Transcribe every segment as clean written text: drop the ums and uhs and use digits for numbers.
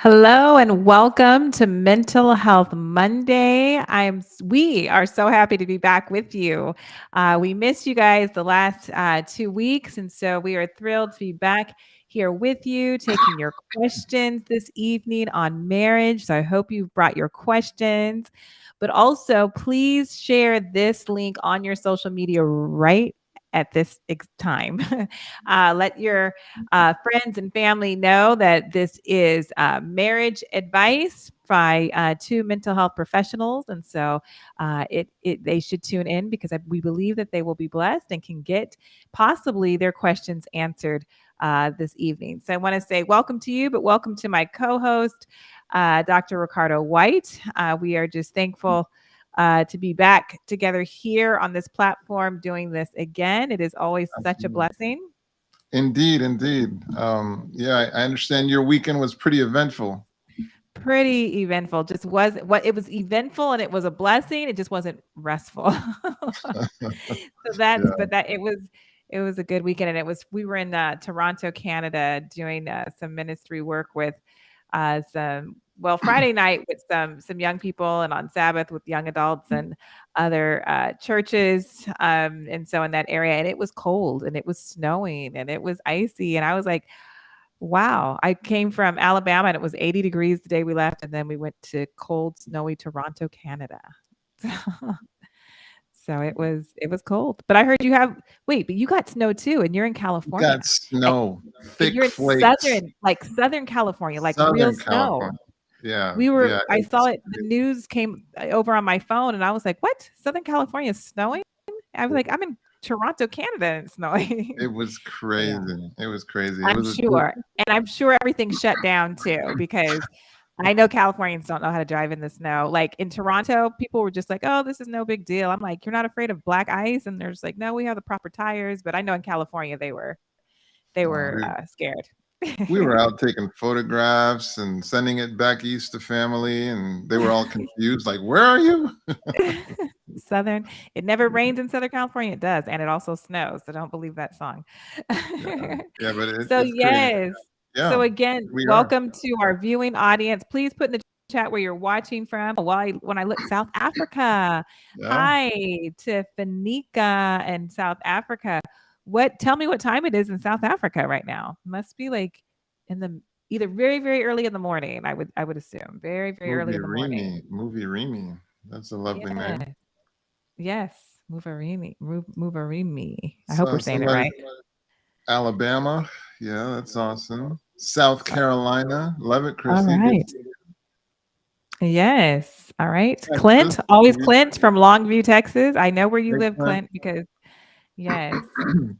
Hello and welcome to Mental Health Monday. We are so happy to be back with you. We missed you guys the last 2 weeks, and so we are thrilled to be back here with you, taking your questions this evening on marriage. So I hope you've brought your questions, but also please share this link on your social media right at this time. Let your friends and family know that this is marriage advice by two mental health professionals, and so they should tune in because we believe that they will be blessed and can get possibly their questions answered this evening. So I want to say welcome to you, but welcome to my co-host, Dr. Ricardo White. We are just thankful to be back together here on this platform doing this again. It is always such a blessing. Indeed, indeed. Yeah, I understand your weekend was pretty eventful. Pretty eventful. Just was what it was eventful and it was a blessing. It just wasn't restful. So that's Yeah. but that it was a good weekend, and we were in Toronto, Canada, doing some ministry work with Friday night with some young people, and on Sabbath with young adults and other churches, and so in that area, and it was cold and it was snowing and it was icy, and I was like, wow. I came from Alabama and it was 80 degrees the day we left, and then we went to cold, snowy Toronto, Canada. So it was cold. But I heard but you got snow too, and you're in California. Got snow, And thick you're in flakes. Southern California, like real Southern snow. California. Yeah, I yeah. saw it, the news came over on my phone, and I was like, what? Southern California is snowing? I was like, I'm in Toronto, Canada, and it's snowing. It was Yeah. crazy. It was crazy. It I'm was sure. And I'm sure everything shut down too, because I know Californians don't know how to drive in the snow. Like in Toronto, people were just like, "Oh, this is no big deal." I'm like, "You're not afraid of black ice?" And they're just like, "No, we have the proper tires." But I know in California they were we, scared. we were out taking photographs and sending it back east to family, and they were all confused, like, "Where are you?" Southern, it never rains in Southern California. It does, and it also snows. So don't believe that song. Yeah, yeah, but So it's crazy. yes. So Yeah, again, we are. welcome to our viewing audience. Please put in the chat where you're watching from. When I look, South Africa. Yeah. Hi to Fanika in South Africa. Tell me what time it is in South Africa right now. Must be like in the either very, very early in the morning. I would assume. Very, very early in the morning. Movie Remy. That's a lovely Yeah. name. Yes. Muvarimi. I hope we're So saying it somebody, right. Alabama. Yeah, that's awesome. South Carolina. Love it, All Christy. Good. right. Yes. All right. Texas. Clint, always Clint from Longview, Texas. I know where you Hey, live, Clint. Clint, because yes. And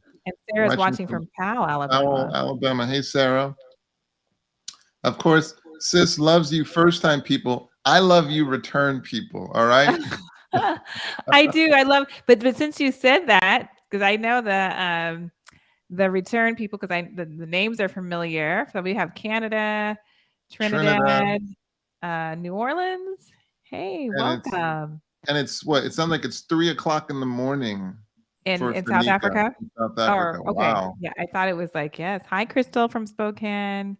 Sarah's Watching watching from from Powell, Powell, Alabama. Alabama. Hey, Sarah. Of course, sis loves you first time people. I love you return people. All right. I do. I love, but since you said that, because I know the return people, because the names are familiar. So we have Canada, Trinidad. Trinidad, New Orleans. Hey, And it's welcome and it's what? It sounds like it's 3 o'clock in the morning for in South Fanika Africa. in South Africa. Or okay, Wow. yeah, I thought it was like yes. Hi, Crystal from Spokane.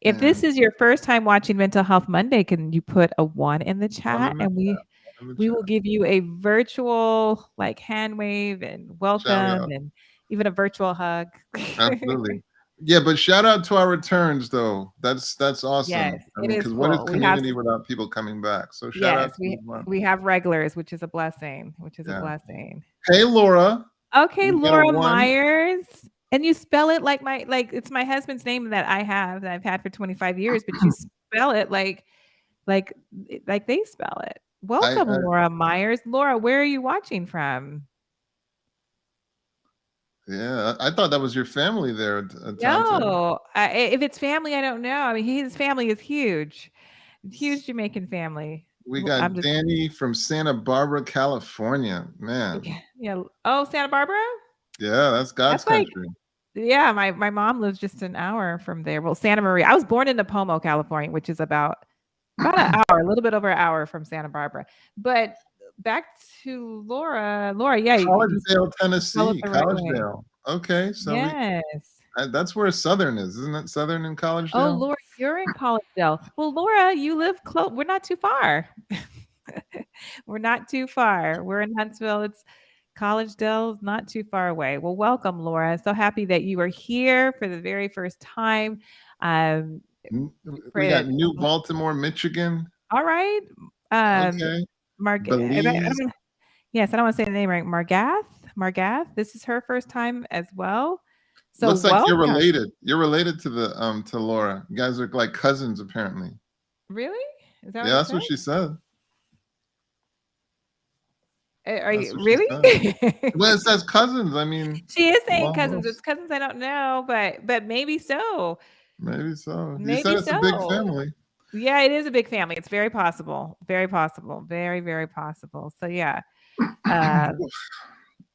If this Man. is your first time watching Mental Health Monday, can you put a 1 in the One chat, in the and chat. we One in the we will chat. give you a virtual like hand wave and Shout welcome out. and even a virtual hug. Absolutely. Yeah, but shout out to our returns though. That's Yes, awesome. I it mean, is because what is cool. We have community without people coming back? So shout yes, out to you as well. we have regulars, which is a blessing, which is a Yeah. blessing. Hey Laura, Okay, we get a Laura one. Myers. And you spell it like it's my husband's name that I've had for 25 years, but you spell it like like they spell it. Welcome, I Laura Myers. Laura, where are you watching from? yeah, I thought that was your family there, Tante. No, if it's family, I don't know. I mean, his family is huge, huge Jamaican family. We I'm got just Danny from Santa Barbara, California. Man, yeah, yeah. Oh, Santa Barbara. yeah, that's God's That's like country. yeah. My mom lives just an hour from there. Well, Santa Maria. I was born in Napomo, California, which is about an hour, a little bit over an hour from Santa Barbara. But back to Laura. Laura, yeah, you Collegedale, spell it Tennessee. the right way. Collegedale. Okay, so we Yes. That's where Southern is, isn't it? Southern in Oh, Collegedale. Laura, you're in Collegedale. Well, Laura, you live close. We're not too far. We're not too far. We're in Huntsville. It's Collegedale is not too far away. Well, welcome, Laura. So happy that you are here for the very first time. Um, we We pray got that. New Baltimore, Michigan. All right. Um, Okay, I Belize. don't, yes, I don't want to say the name right. Margath. Margath. This is her first time as well. So Looks like you're welcome. related. You're related to the to Laura. You guys are like cousins, apparently. Really? Is that what Yeah, it that's says? what she said. Are That's you what she really? said. Well, it says cousins. I mean, She is saying long cousins. It's lost. cousins I don't know, but maybe so. Maybe so. You said Maybe it's a big so. family. Yeah, it is a big family. It's very possible. Very possible. Very, very possible. So yeah. Um,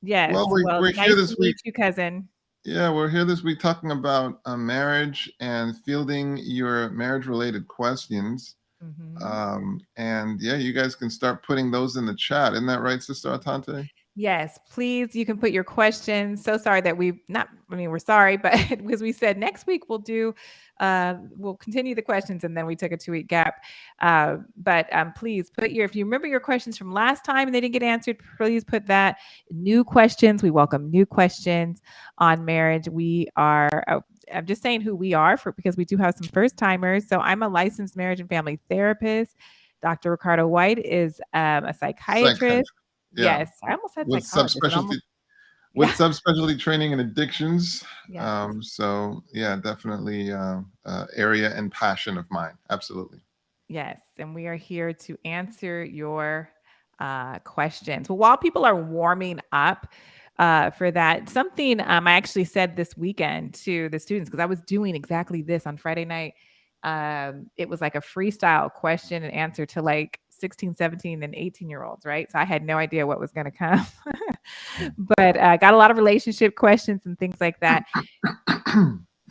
yes. Well, Well, we're here nice this to week. meet you, cousin. Yeah, we're here this week talking about marriage and fielding your marriage-related questions. Hmm. And yeah, you guys can start putting those in the chat. Isn't that right, Sister Atante? Yes, please. You can put your questions. So sorry that we've not, I mean, we're sorry, but because we said next week we'll continue the questions and then we took a 2-week gap. But please put if you remember your questions from last time and they didn't get answered, please put that. New questions. We welcome new questions on marriage. I'm just saying who we are because we do have some first timers. So I'm a licensed marriage and family therapist. Dr. Ricardo White is a Psychiatry. psychiatrist. Yeah, Yes, I almost said with psychologist. It subspecialty almost with yeah, subspecialty training in addictions. yes, So yeah, definitely area and passion of mine. Absolutely. yes, and we are here to answer your questions. Well, while people are warming up for that, something I actually said this weekend to the students because I was doing exactly this on Friday night. It was like a freestyle question and answer to like 16, 17, and 18-year-olds, right? So I had no idea what was going to come. But got a lot of relationship questions and things like that.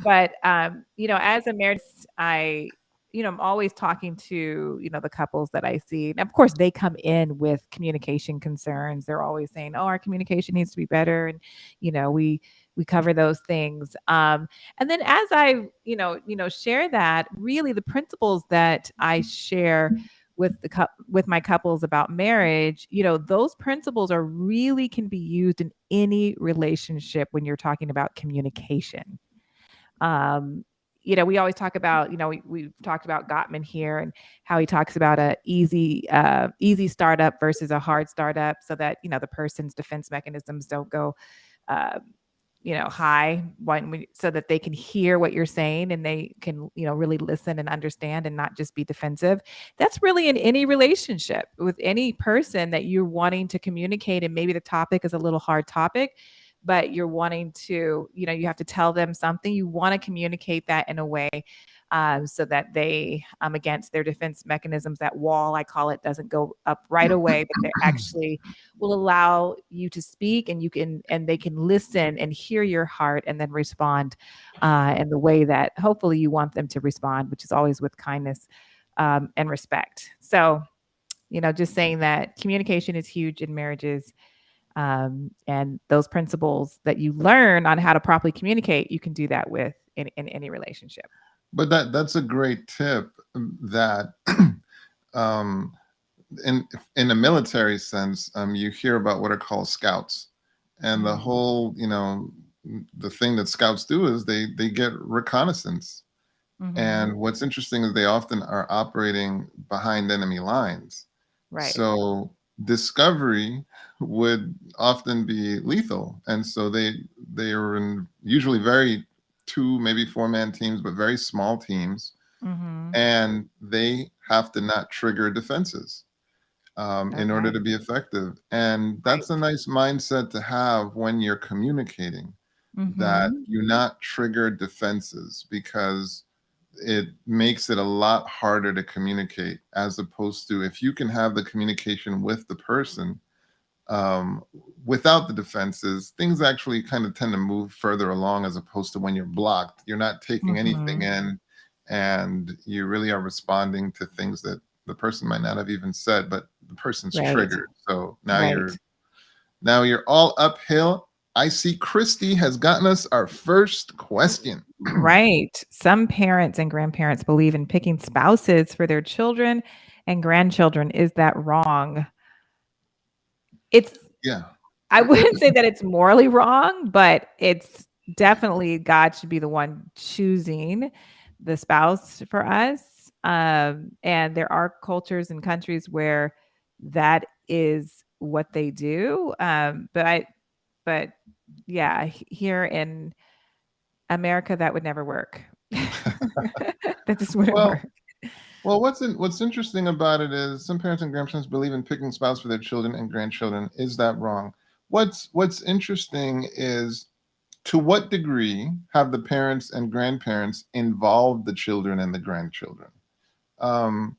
But as a marriage, I'm always talking to the couples that I see, and of course they come in with communication concerns. They're always saying, "Oh, our communication needs to be better," and we cover those things. And then as I share that, really the principles that I share with my couples about marriage, those principles are really can be used in any relationship when you're talking about communication. um we always talk about, we've talked about Gottman here and how he talks about a easy startup versus a hard startup, so that the person's defense mechanisms don't go uh, high so that they can hear what you're saying and they can really listen and understand and not just be defensive. That's really in any relationship with any person that you're wanting to communicate, and maybe the topic is a little hard topic, but you're wanting to, you have to tell them something. You want to communicate that in a way so that they, against their defense mechanisms, that wall, I call it, doesn't go up right away, but they actually will allow you to speak, and they can listen and hear your heart and then respond in the way that hopefully you want them to respond, which is always with kindness and respect. So, just saying that communication is huge in marriages. And those principles that you learn on how to properly communicate, you can do that with in any relationship. But that's a great tip that um, in a military sense, you hear about what are called scouts, and the whole, the thing that scouts do is they get reconnaissance. And what's interesting is they often are operating behind enemy lines. Right. So discovery would often be lethal. And so they are in usually very 2, maybe 4-man teams, but very small teams. And they have to not trigger defenses in order to be effective. And that's a nice mindset to have when you're communicating, that you not trigger defenses, because it makes it a lot harder to communicate, as opposed to if you can have the communication with the person without the defenses, things actually kind of tend to move further along, as opposed to when you're blocked, you're not taking anything in, and you really are responding to things that the person might not have even said, but the person's triggered. So now you're all uphill. I see Christy has gotten us our first question. Right. Some parents and grandparents believe in picking spouses for their children and grandchildren. Is that wrong? It's Yeah. I wouldn't say that it's morally wrong, but it's definitely God should be the one choosing the spouse for us. And there are cultures and countries where that is what they do. But yeah, here in America, that would never work. That just wouldn't Well, work. well, what's interesting about it is some parents and grandparents believe in picking spouse for their children and grandchildren. Is that wrong? What's interesting is to what degree have the parents and grandparents involved the children and the grandchildren? Um,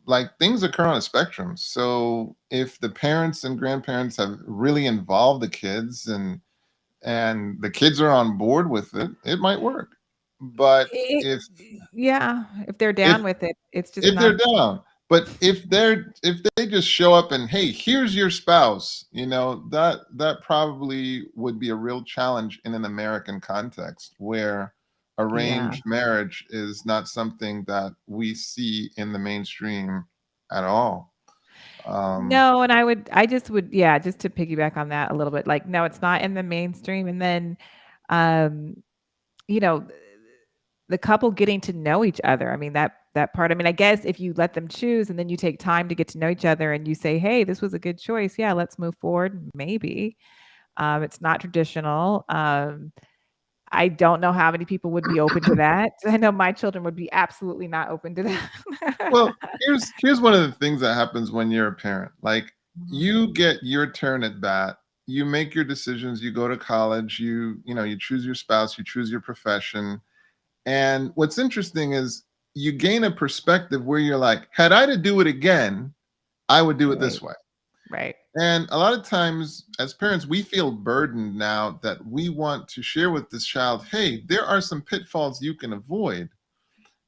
like things occur on a spectrum. So if the parents and grandparents have really involved the kids and the kids are on board with it, it might work. But It, if yeah, if they're if down with it, it's just if they're not. down, but if they just show up and hey, here's your spouse, that probably would be a real challenge in an American context where Yeah. arranged marriage is not something that we see in the mainstream at all. um No, and I just would, yeah, just to piggyback on that a little bit, like, no, it's not in the mainstream. And then, um, you know, the couple getting to know each other. I mean, that part. I mean, I guess if you let them choose and then you take time to get to know each other and you say, "Hey, this was a good choice. Yeah, let's move forward." Maybe. It's not traditional. I don't know how many people would be open to that. I know my children would be absolutely not open to that. well, here's one of the things that happens when you're a parent. Like, Mhm. you get your turn at bat, you make your decisions, you go to college, you choose your spouse, you choose your profession. And what's interesting is you gain a perspective where you're like, had I to do it again, I would do it Right. this way. Right. And a lot of times as parents, we feel burdened now that we want to share with this child, hey, there are some pitfalls you can avoid.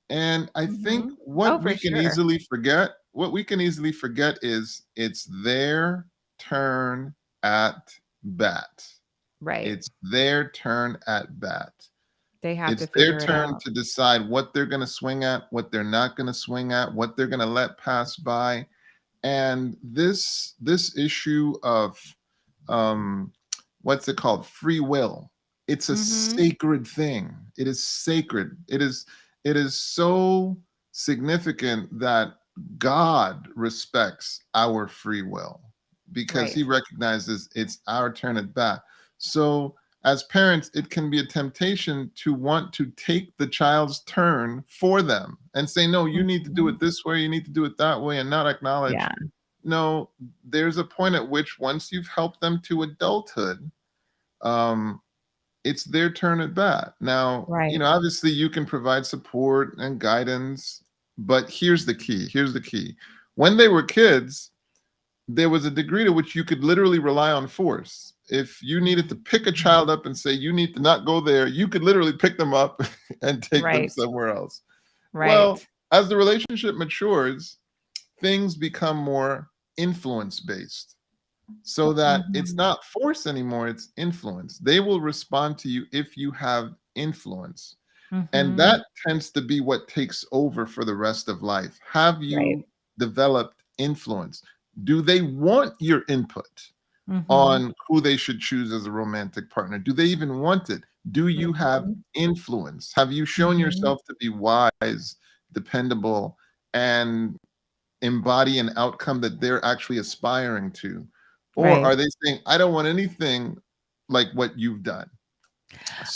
And I think Mhm. Oh, for sure. what we can easily forget is it's their turn at bat. Right. It's their turn at bat. They have to It's their figure it turn out. to decide what they're going to swing at, what they're not going to swing at, what they're going to let pass by. And this issue of um, what's it called? Free will. It's a Mhm. sacred thing. It is sacred. It is so significant that God respects our free will because Right. he recognizes it's our turn at bat. So as parents, it can be a temptation to want to take the child's turn for them and say, no, you need to do Mhm. it this way, you need to do it that way, and not acknowledge, Yeah. no, there's a point at which once you've helped them to adulthood, um, it's their turn at bat. Now, Right. obviously you can provide support and guidance, but here's the key. Here's the key. When they were kids, there was a degree to which you could literally rely on force. If you needed to pick a Mhm. child up and say, you need to not go there, you could literally pick them up and take them Right. somewhere else. Well, Right. as the relationship matures, things become more influence based so that it's Mhm. not force anymore, it's influence. They will respond to you if you have influence. And Mhm. that tends to be what takes over for the rest of life. Have Right. you developed influence? Do they want your input Mhm. on who they should choose as a romantic partner? Do they even want it? Do you have Mhm. influence? Have you shown Mhm. yourself to be wise, dependable, and embody an outcome that they're actually aspiring to? Or Right. are they saying, I don't want anything like what you've done?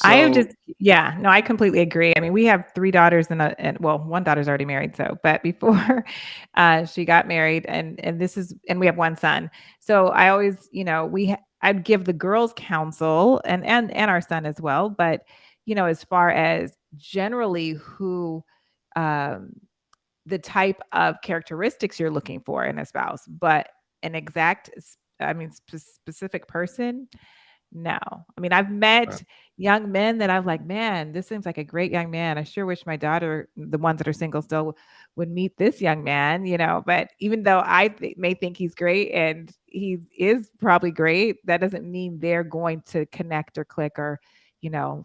I have So, just yeah, no, I completely agree. I mean, we have 3 daughters and well, one daughter's already married, so but before, she got married and this is and we have one son. So I always, I'd give the girls counsel and our son as well, but, as far as generally who, um the type of characteristics you're looking for in a spouse, but an exact, specific person, No. I mean, I've met young men that I'm like, man, this seems like a great young man. I sure wish my daughter, the ones that are single still would meet this young man, but even though may think he's great and he is probably great, that doesn't mean they're going to connect or click or,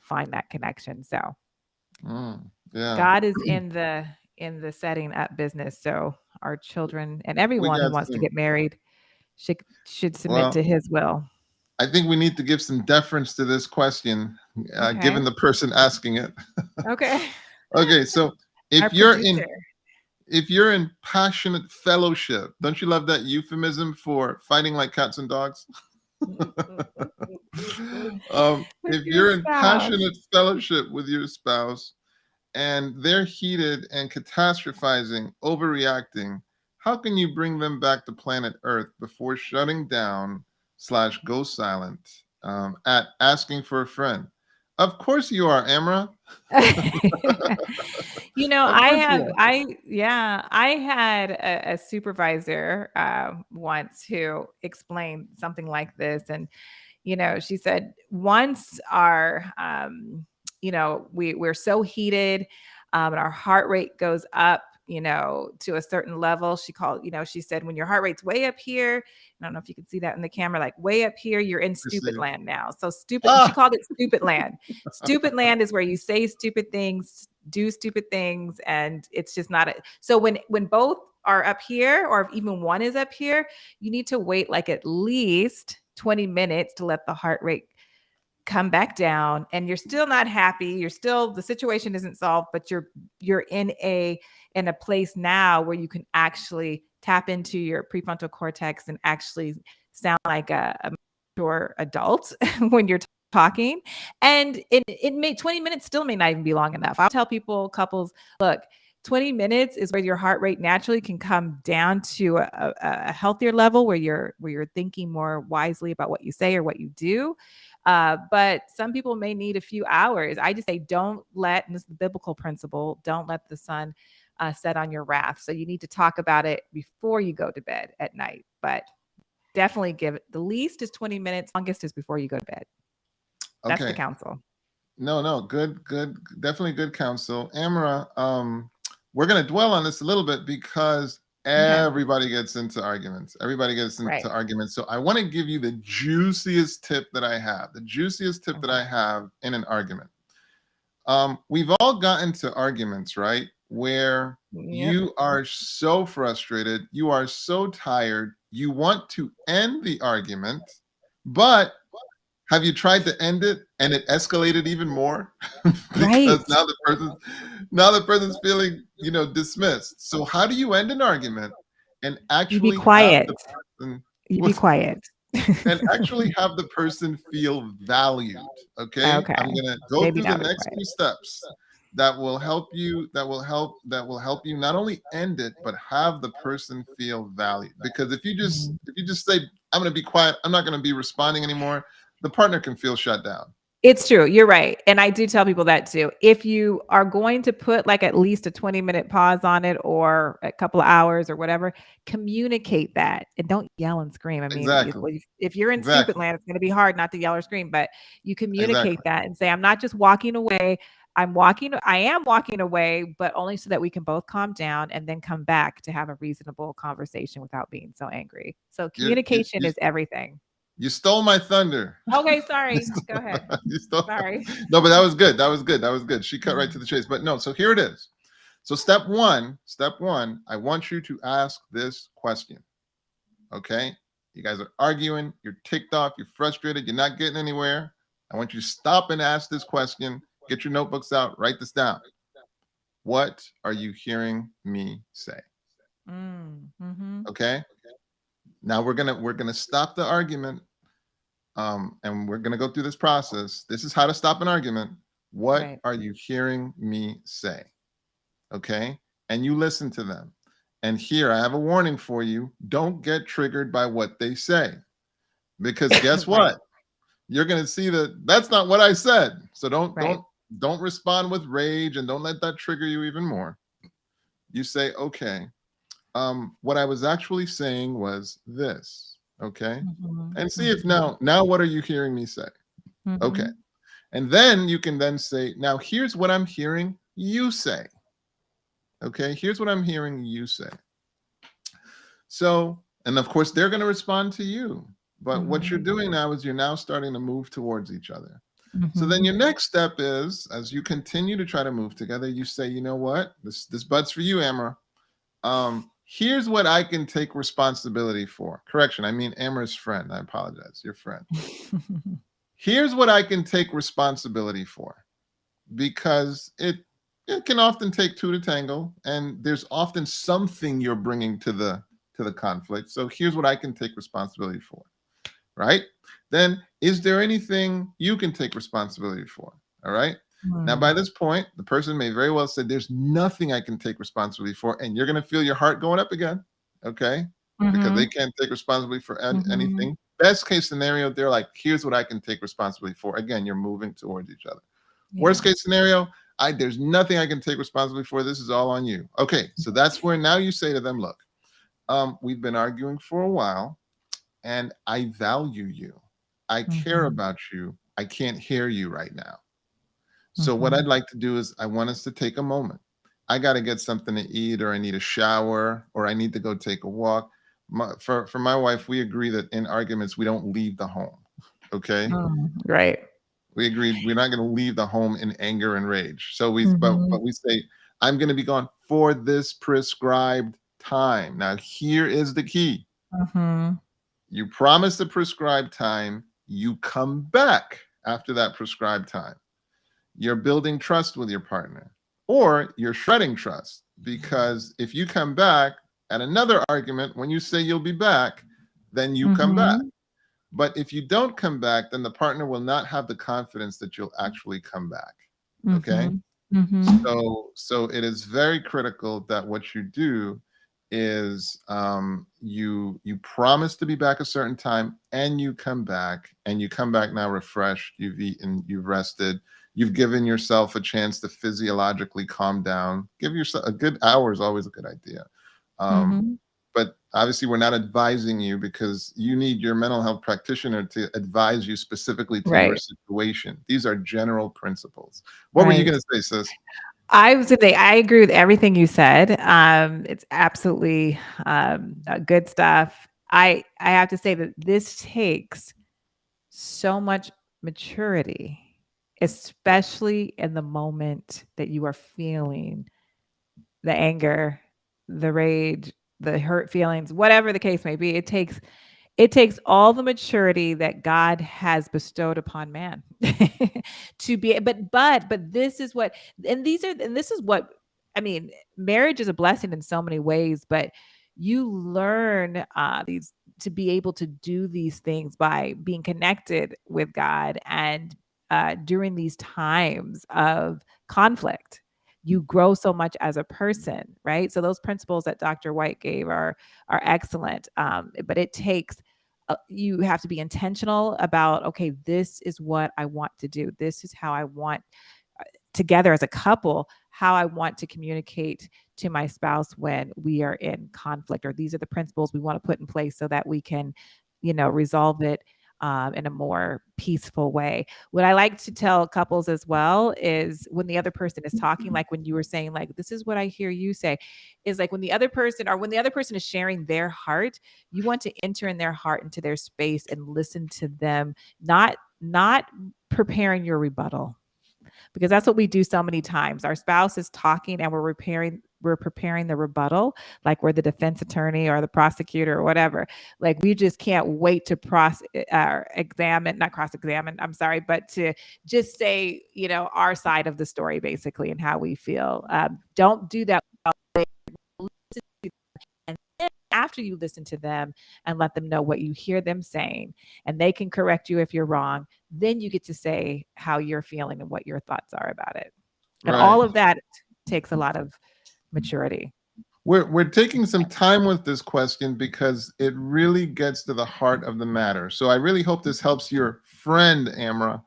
find that connection. So Yeah. God is in the setting up business. So our children and We everyone who got wants to some. get married should submit to Well, his will. I think we need to give some deference to this question, Okay. given the person asking it. Okay. Okay, so Our if you're in producer. if you're in passionate fellowship, don't you love that euphemism for fighting like cats and dogs? With If your you're in spouse. passionate fellowship with your spouse and they're heated and catastrophizing, overreacting, how can you bring them back to planet Earth before shutting down / go silent at asking for a friend? Of course you are, Amra. Of course you are. I had a supervisor once who explained something like this. And, she said, once we're so heated, and our heart rate goes up, to a certain level. She said, when your heart rate's way up here, I don't know if you can see that in the camera, like way up here, you're in stupid Receive. land now. So she Ah, called it stupid land. Stupid land is where you say stupid things, do stupid things, and it's just not so when both are up here, or if even one is up here, you need to wait like at least 20 minutes to let the heart rate come back down. And you're still not happy, the situation isn't solved, but you're in a place now where you can actually tap into your prefrontal cortex and actually sound like a mature adult when you're talking. And it may 20 minutes still may not even be long enough. I'll tell couples, look, 20 minutes is where your heart rate naturally can come down to a healthier level where you're thinking more wisely about what you say or what you do. But some people may need a few hours. I just say, don't let, and this is the biblical principle, don't let the sun set on your wrath. So you need to talk about it before you go to bed at night. But definitely give it, the least is 20 minutes, longest is before you go to bed. That's the okay. counsel. No, good, definitely good counsel. Amra, we're going to dwell on this a little bit because everybody gets into arguments. Everybody gets into Right. arguments. So I want to give you the juiciest tip that I have, that I have in an argument. We've all gotten to arguments, right? Where Yep. you are so frustrated, you are so tired, you want to end the argument, but have you tried to end it and it escalated even more? Because Right. now the person's feeling, dismissed. So how do you end an argument and You be actually have quiet. the person You be quiet. and actually have the person feel valued? Okay? Okay. I'm going to go Maybe through the not be next quiet. few steps that will help you that will help you not only end it but have the person feel valued. Because if you just say, I'm going to be quiet, I'm not going to be responding anymore, the partner can feel shut down. It's true. You're right. And I do tell people that too. If you are going to put like at least a 20-minute pause on it or a couple of hours or whatever, communicate that and don't yell and scream. I mean, Exactly. if you're in stupid Exactly. land, it's going to be hard not to yell or scream, but you communicate Exactly. that and say, I'm not just walking away. I am walking away, but only so that we can both calm down and then come back to have a reasonable conversation without being so angry. So You, you, communication you, is everything. you stole my thunder. Okay. Sorry. Go ahead. You stole- Sorry. No, but that was good. That was good. That was good. She cut right to the chase. But no, so here it is. So step one, I want you to ask this question. Okay? You guys are arguing, you're ticked off, you're frustrated, you're not getting anywhere. I want you to stop and ask this question. Get your notebooks out, write this down. What are you hearing me say? Mm-hmm. Okay? Now we're gonna stop the argument, and we're gonna go through this process. This is how to stop an argument. What Right. are you hearing me say? Okay, and you listen to them. And here I have a warning for you: don't get triggered by what they say, because guess Right. what? You're gonna see that that's not what I said. So Right. don't respond with rage, and don't let that trigger you even more. You say, okay. What I was actually saying was this. Okay. Mhm, And see if mhm, now what are you hearing me say? Okay. mhm, And then you can then say, now here's what I'm hearing you say. Okay. Here's what I'm hearing you say. So, and of course, they're going to respond to you. But what you're mhm, doing now is you're now starting to move towards each other. So then mhm, your next step is, as you continue to try to move together, you say, you know what? This bud's for you, Amara. Here's what I can take responsibility for. Correction, I mean Amara's friend. I apologize, your friend. Here's what I can take responsibility for, because it can often take two to tango, and there's often something you're bringing to the conflict. So here's what I can take responsibility for, right? Then is there anything you can take responsibility for? All right. Now, by mm, this point, the person may very well say, there's nothing I can take responsibility for. And you're going to feel your heart going up again. Okay. Because they mhm, can't take responsibility for mhm. anything. Best case scenario, they're like, here's what I can take responsibility for. Again, you're moving towards each other. Worst Yeah. case scenario, there's nothing I can take responsibility for. This is all on you. Okay. So that's where now you say to them, look, we've been arguing for a while, and I value you. I care Mhm, about you. I can't hear you right now. So what I'd mhm, like to do is I want us to take a moment. I got to get something to eat, or I need a shower, or I need to go take a walk. For my wife, we agree that in arguments we don't leave the home. Okay? right. We agreed we're not going to leave the home in anger and rage. So but Mhm, we say, I'm going to be gone for this prescribed time. Now here is the key. mhm, You promise the prescribed time, you come back after that prescribed time. You're building trust with your partner, or you're shredding trust, because if you come back at another argument when you say you'll be back, then you come back. mhm, But if you don't come back, then the partner will not have the confidence that you'll actually come back. Okay? mhm, mhm. So it is very critical that what you do is, you promise to be back a certain time, and you come back, and you come back now refreshed. You've eaten, you've rested, you've given yourself a chance to physiologically calm down. Give yourself a good hour is always a good idea. Um, Mhm. but obviously, we're not advising you, because you need your mental health practitioner to advise you specifically to your Right, situation. These are general principles. What were you right. going to say, sis? I was gonna say, I agree with everything you said. It's absolutely good stuff. I have to say that this takes so much maturity, especially in the moment that you are feeling the anger, the rage, the hurt feelings, whatever the case may be. It takes all the maturity that God has bestowed upon man to be, but this is what, and this is what, I mean, marriage is a blessing in so many ways, but you learn these to be able to do these things by being connected with God, and during these times of conflict you grow so much as a person, right? So those principles that Dr. White gave are excellent, but it takes you have to be intentional about, okay, this is what I want to do. This is how I want together as a couple, how I want to communicate to my spouse when we are in conflict, or these are the principles we want to put in place so that we can, resolve it in a more peaceful way. What I like to tell couples as well is when the other person is talking, like when you were saying, like, this is what I hear you say, is like when the other person, or when the other person is sharing their heart, you want to enter in their heart, into their space, and listen to them, not preparing your rebuttal, because that's what we do so many times. Our spouse is talking and we're preparing the rebuttal, like we're the defense attorney or the prosecutor or whatever. Like we just can't wait to examine, not cross examine, I'm sorry, but to just say, our side of the story basically, and how we feel. Don't do that. And then after you listen to them and let them know what you hear them saying, and they can correct you if you're wrong, then you get to say how you're feeling and what your thoughts are about it. And Right. all of that takes a lot of maturity. We're taking some time with this question because it really gets to the heart of the matter. So I really hope this helps your friend, Amra.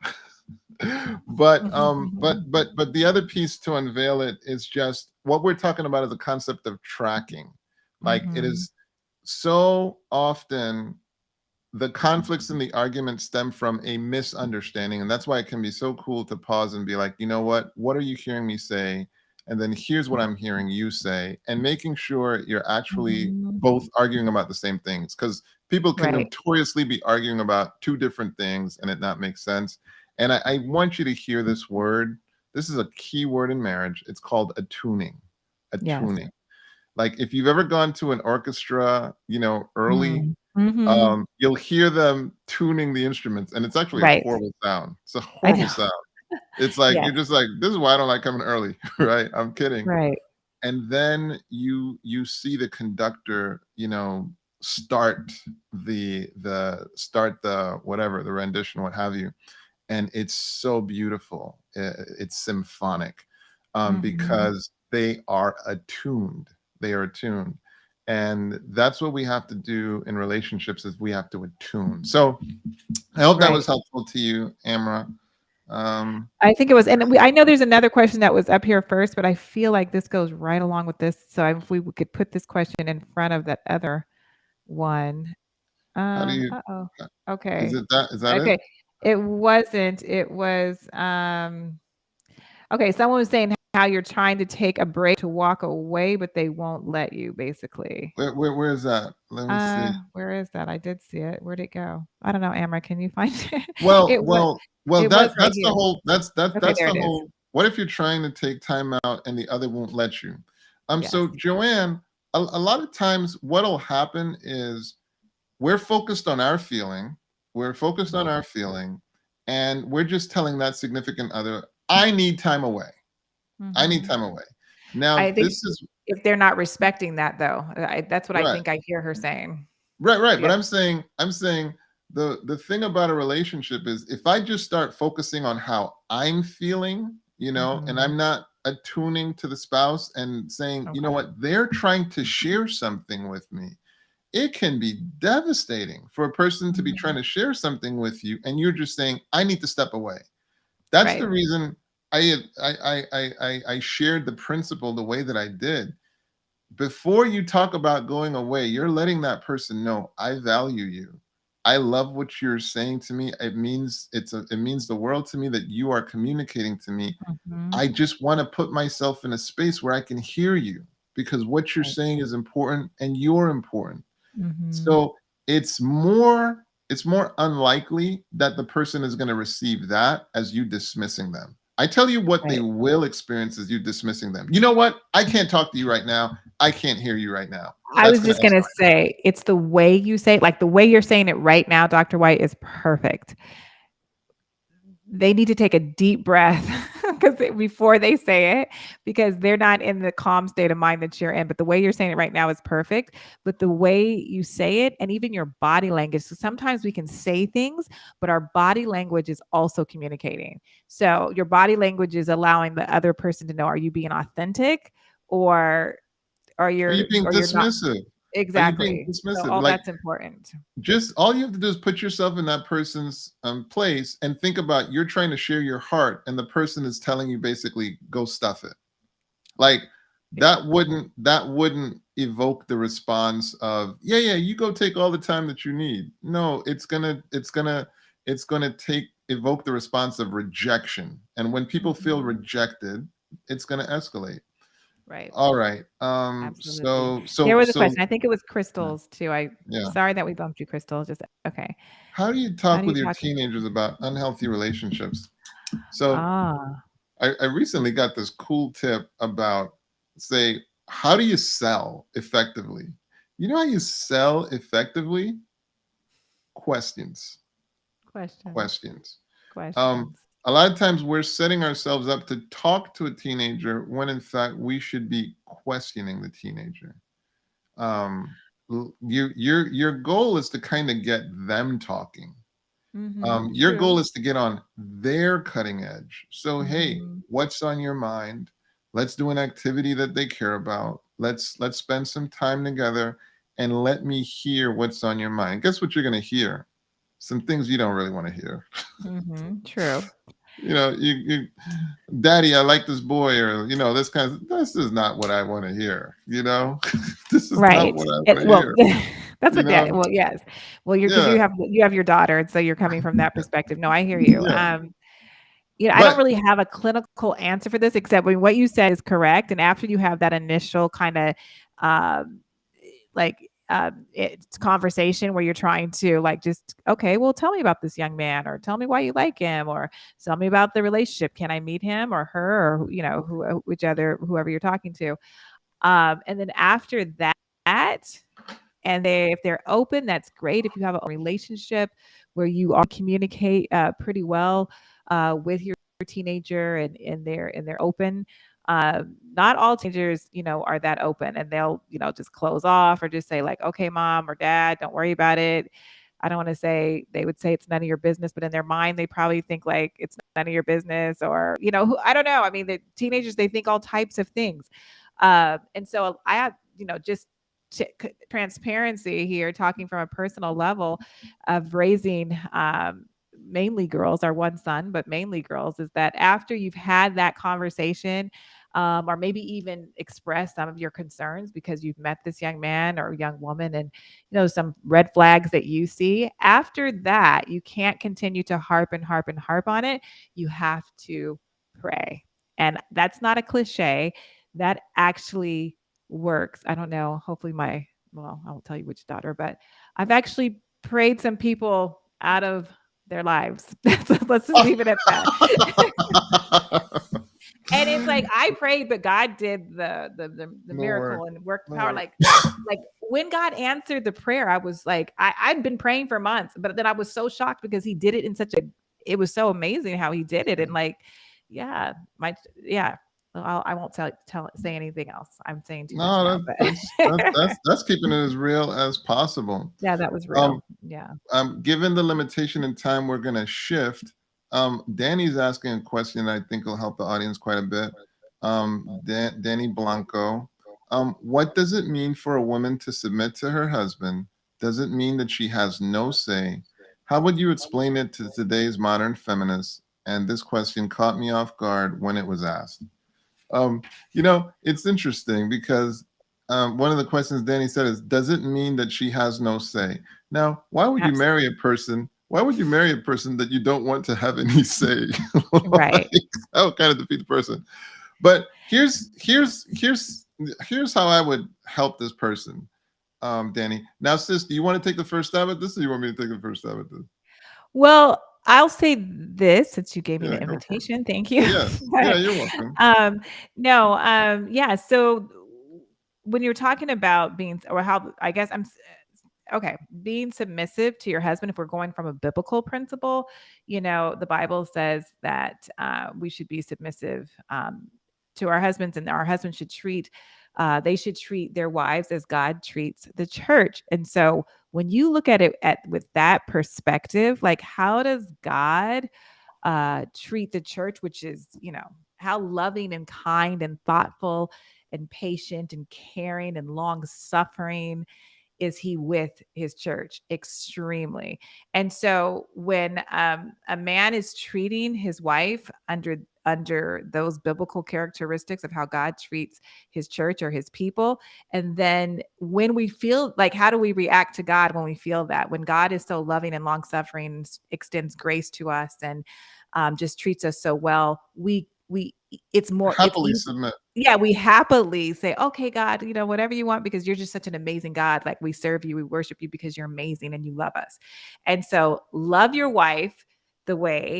But the other piece to unveil it is just what we're talking about is the concept of tracking. Like, it Mhm. is so often the conflicts and the arguments stem from a misunderstanding. And that's why it can be so cool to pause and be like, you know what are you hearing me say? And then here's what I'm hearing you say, and making sure you're actually Mhm. both arguing about the same things. Because people can Right. notoriously be arguing about two different things and it not make sense. And I want you to hear this word. This is a key word in marriage. It's called attuning. Yes. Attuning. Like if you've ever gone to an orchestra, early, Mm. Mhm. you'll hear them tuning the instruments, and it's actually a Right. horrible sound. It's a I horrible know. sound. It's like Yes. you're just like, "This is why I don't like coming early," right? I'm kidding. Right. And then you see the conductor, start the whatever, the rendition, what have you, and it's so beautiful. It's symphonic, Mhm. because they are attuned. They are attuned. And that's what we have to do in relationships is we have to attune. So I hope that Right. was helpful to you, Amra. Um, I think it was, and I know there's another question that was up here first, but I feel like this goes right along with this. So if we could put this question in front of that other one. how do you Uh-oh. is Okay. it that is that it? Okay. It wasn't. It was okay, someone was saying how you're trying to take a break to walk away, but they won't let you, basically. Where is that? Let me see. Where is that? I did see it. Where'd it go? I don't know, Amra, can you find it? Well, It was well, well, it was right that's the here. whole Okay, that's there the it is. whole what if you're trying to take time out and the other won't let you? Yes. So Joanne, a lot of times what'll happen is we're focused on our feeling. We're focused on our feeling, and we're just telling that significant other, I need time away. I need Mhm. time away. Now, I think this is if they're not respecting that though, that's what I right. think I hear her saying. Right, right. But Yep. I'm saying the thing about a relationship is if I just start focusing on how I'm feeling, and Mhm. I'm not attuning to the spouse and saying, you know Okay. what, they're trying to share something with me. It can be devastating for a person to be trying Mhm. to share something with you and you're just saying, I need to step away. That's Right. the reason I shared the principle the way that I did. Before you talk about going away, you're letting that person know, I value you. I love what you're saying to me. It means the world to me that you are communicating to me. Mhm. I just want to put myself in a space where I can hear you because what you're Right. saying is important and you're important. Mhm. So it's more unlikely that the person is going to receive that as you dismissing them. I tell you what they Right. will experience is you dismissing them. You know what? I can't talk to you right now. I can't hear you right now. I That's was going to just gonna escalate. say, it's the way you say it, like, the way you're saying it right now, Dr. White, is perfect. They need to take a deep breath because before they say it, because they're not in the calm state of mind that you're in. But the way you're saying it right now is perfect. But the way you say it and even your body language, so sometimes we can say things, but our body language is also communicating. So your body language is allowing the other person to know, are you being authentic or Are you being or you're not. dismissive? Are you being Exactly. So dismissive? all Like that's important. just all you have to do is put yourself in that person's place and think about you're trying to share your heart and the person is telling you basically go stuff it. Like Yeah. that wouldn't evoke the response of, yeah, you go take all the time that you need. No, it's gonna take evoke the response of rejection. And when people feel Mhm. rejected, it's gonna escalate. Right. All right. Absolutely. So There so was a so question. I think it was yeah, Crystal's too. yeah. Sorry that we bumped you, Crystal. Just okay. How do you How talk do you with your talk? teenagers about unhealthy relationships? So Ah, I recently got this cool tip about, say, how do you sell effectively? You know how you sell effectively? Questions. questions. Questions. Um, Questions. a lot of times we're setting ourselves up to talk to a teenager when in fact we should be questioning the teenager. Your goal is to kind of get them talking. Mhm. Your goal True. is to get on their cutting edge. So, hey, Mhm. what's on your mind? Let's do an activity that they care about. Let's spend some time together and let me hear what's on your mind. Guess what you're going to hear? Some things you don't really want to hear. Mhm. True. You daddy, I like this boy, or this kind of, this is not what I want to hear. This is not Right. what I want to Well, hear. That's You what know? that well, yes. Well, you're because Yeah, you have your daughter, and so you're coming from that perspective. No, I hear you. yeah. I don't But really have a clinical answer for this, except when what you said is correct. And after you have that initial kind of um, like it's conversation where you're trying to like just okay, well, tell me about this young man, or tell me why you like him, or tell me about the relationship. Can I meet him or her, or whoever you're talking to. And then after that, and if they're open, that's great. If you have a relationship where you all communicate pretty well with your teenager, and they're open. Not all teenagers, are that open, and they'll, just close off or just say like, "Okay, mom or dad, don't worry about it." I don't want to say they would say it's none of your business, but in their mind, they probably think like it's none of your business, or I don't know. I mean, the teenagers, they think all types of things, and so I have, just transparency here, talking from a personal level of raising mainly girls, our one son, but mainly girls, is that after you've had that conversation, or maybe even express some of your concerns because you've met this young man or young woman, and some red flags that you see, after that you can't continue to harp and harp and harp on it. You have to pray. And that's not a cliche. That actually works. I don't know. Hopefully well, I won't tell you which daughter, but I've actually prayed some people out of their lives. So let's just leave it at that. And it's like I prayed, but God did the no work. miracle and worked No power. work. Like when God answered the prayer, I was like, I'd been praying for months, but then I was so shocked because he did it in it was so amazing how he did it. And like, yeah, yeah. Well, I won't say anything else. I'm saying too much No, now, that, but that's keeping it as real as possible. yeah, that was Um, real. Yeah. Given the limitation in time, we're going to shift. Danny's asking a question I think will help the audience quite a bit. Danny Blanco. What does it mean for a woman to submit to her husband? Does it mean that she has no say? How would you explain it to today's modern feminists? And this question caught me off guard when it was asked. Um, it's interesting because one of the questions Danny said is, does it mean that she has no say? Now, why would you Abs- marry a person? Why would you marry a person that you don't want to have any say? right. Like, that would kind of defeat the person. But here's how I would help this person, Danny. Now, sis, do you want to take the first stab at this, or you want me to take the first stab at this? Well, I'll say this since you gave me Yeah, the go for it. invitation. Thank you. Yeah, yeah, But, you're welcome. no, yeah. So when you're talking about being, or how, I guess okay, being submissive to your husband, if we're going from a biblical principle, the Bible says that we should be submissive to our husbands, and our husbands should they should treat their wives as God treats the church. And so when you look at it with that perspective, like how does God treat the church, which is, how loving and kind and thoughtful and patient and caring and long suffering is he with his church? Extremely. And so when a man is treating his wife under those biblical characteristics of how God treats his church or his people, and then when we feel like, how do we react to God when we feel that? When God is so loving and long suffering, extends grace to us, and just treats us so well, it's Happily easy. submit. Yeah, we happily say, "Okay, God, whatever you want, because you're just such an amazing God. Like, we serve you, we worship you because you're amazing and you love us." And so love your wife the way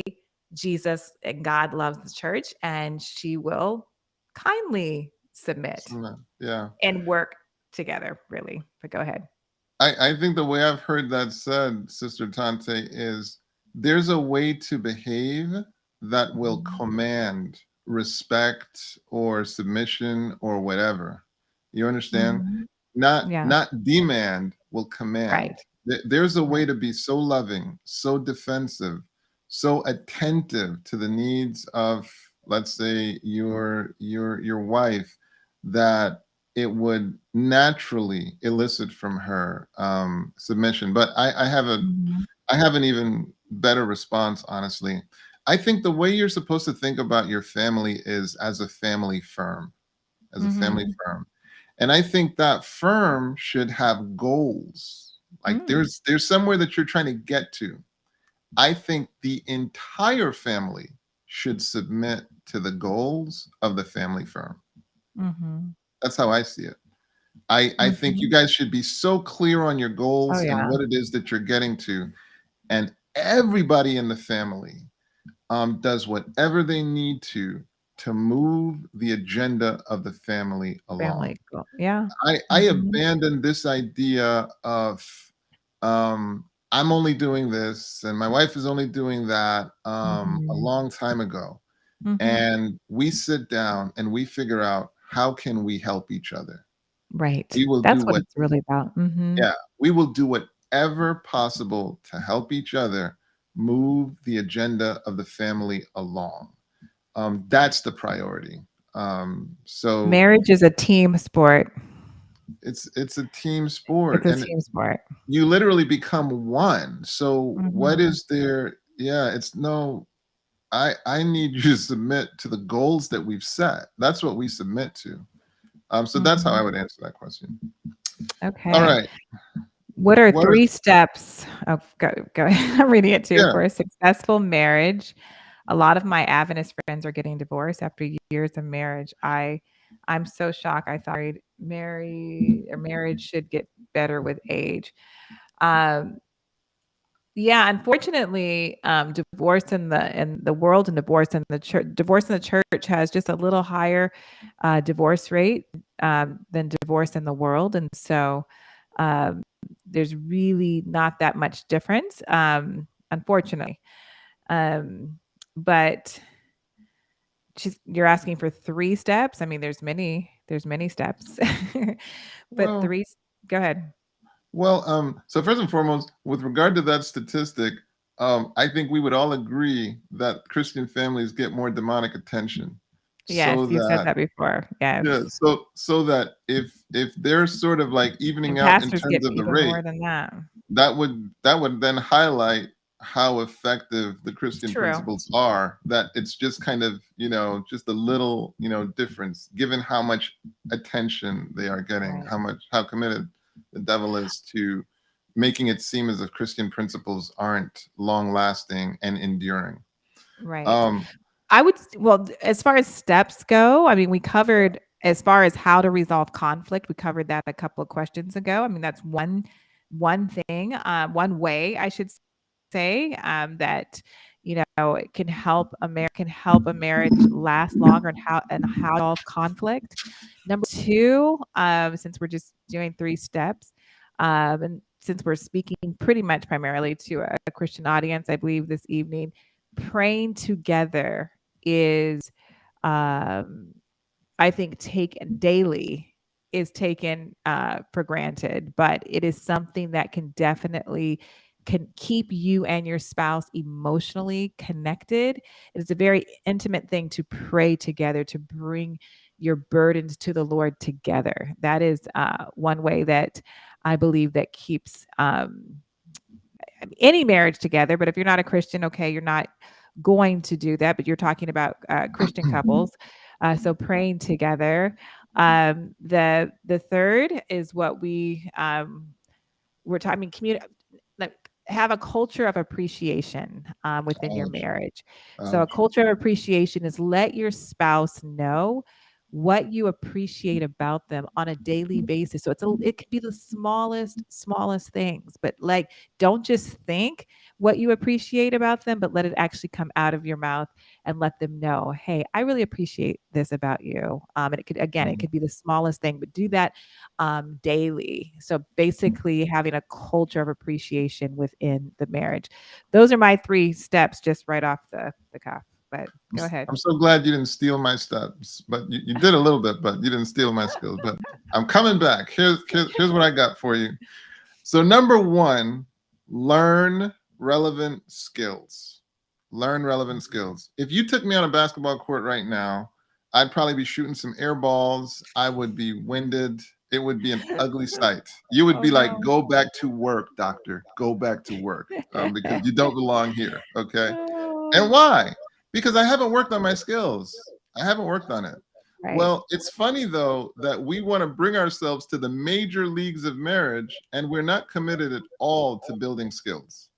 Jesus and God loves the church, and she will kindly submit Submit. Yeah. and work together, really. But go ahead. I think the way I've heard that said, Sister Tante, is there's a way to behave that will Mhm. command respect or submission or whatever. You understand? Mhm. Yeah, Not demand, will command. right. There's a way Right. to be so loving, so defensive, so attentive to the needs of, let's say, your wife, that it would naturally elicit from her submission. But Mhm. I have an even better response, honestly. I think the way you're supposed to think about your family is as a family firm, as a family Mhm. firm. And I think that firm should have goals. Like there's somewhere that you're trying to get to. I think the entire family should submit to the goals of the family firm. Mm-hmm. That's how I see it. I think Mm-hmm. you guys should be so clear on your Oh goals and yeah. what it is that you're getting to, and everybody in the family does whatever they need to move the agenda of the family along. Family goal. Yeah. I Mm-hmm. abandoned this idea of I'm only doing this and my wife is only doing that a Mm-hmm. long time ago. Mm-hmm. And we sit down and we figure out how can we help each other. Right. We will do That's what what it's really about. Mm-hmm. Yeah, we will do whatever possible to help each other move the agenda of the family along. That's the priority. So Marriage is a team sport. it's a team It's sport, a and team sport. you literally become one. So what Mm-hmm. is there? Yeah, it's no. I need you to submit to the goals that we've set. That's what we submit to. So that's how Mm-hmm. I would answer that question. All Okay. right. What are What are 3 steps of go ahead. I'm reading it too. Yeah. For a successful marriage. A lot of my Adventist friends are getting divorced after years of marriage. I'm so shocked. I thought marriage should get better with age. Um, yeah, unfortunately, divorce in the world and divorce in the church has just a little higher divorce rate than divorce in the world, and so um, there's really not that much difference, unfortunately. Um, but you're asking for 3 steps. I mean, there's many steps, but Well, Go ahead. so first and foremost, with regard to that statistic, I think we would all agree that Christian families get more demonic attention. Yes, So you said that that before. Yeah, Yes. so that if they're sort of like evening And out in pastors terms get of the even more rate, than that. that would then highlight how effective the It's Christian true. principles are, that it's just kind of, just a little, difference given how much attention they are getting, Right. how committed the devil is to making it seem as if Christian principles aren't long lasting and enduring. Right. Um, As far as steps go, I mean, we covered as far as how to resolve conflict, we covered that a couple of questions ago. I mean, that's one thing, one way I should say, that it can help a marriage last longer, and how to solve conflict. Number two, since we're just doing 3 steps, and since we're speaking pretty much primarily to a Christian audience, I believe this evening, praying together is, um, I think, taken daily is taken for granted, but it is something that can keep you and your spouse emotionally connected. It is a very intimate thing to pray together, to bring your burdens to the Lord together. That is one way that I believe that keeps any marriage together. But if you're not a Christian, okay, you're not going to do that. But you're talking about Christian couples, so praying together. The third is what we're talking community. Like, have a culture of appreciation within your ouch, marriage. So a ouch. culture of appreciation is let your spouse know what you appreciate about them on a daily basis. So it could be the smallest things, but like, don't just think what you appreciate about them, but let it actually come out of your mouth and let them know, hey, I really appreciate this about you. And it could be the smallest thing, but do that daily. So basically, having a culture of appreciation within the marriage. Those are my 3 steps, just right off the cuff. But go ahead. I'm so glad you didn't steal my steps, but you did a little bit, but you didn't steal my skills. But I'm coming back. Here's what I got for you. So number one, learn relevant skills. Learn relevant skills. If you took me on a basketball court right now, I'd probably be shooting some air balls. I would be winded. It would be an ugly sight. You would Oh be like, no. go back to work, doctor. Go back to work, because you don't belong here. Okay. And Oh. why? Because I haven't worked on my skills. I haven't worked on it. Right. Well, it's funny though that we want to bring ourselves to the major leagues of marriage, and we're not committed at all to building skills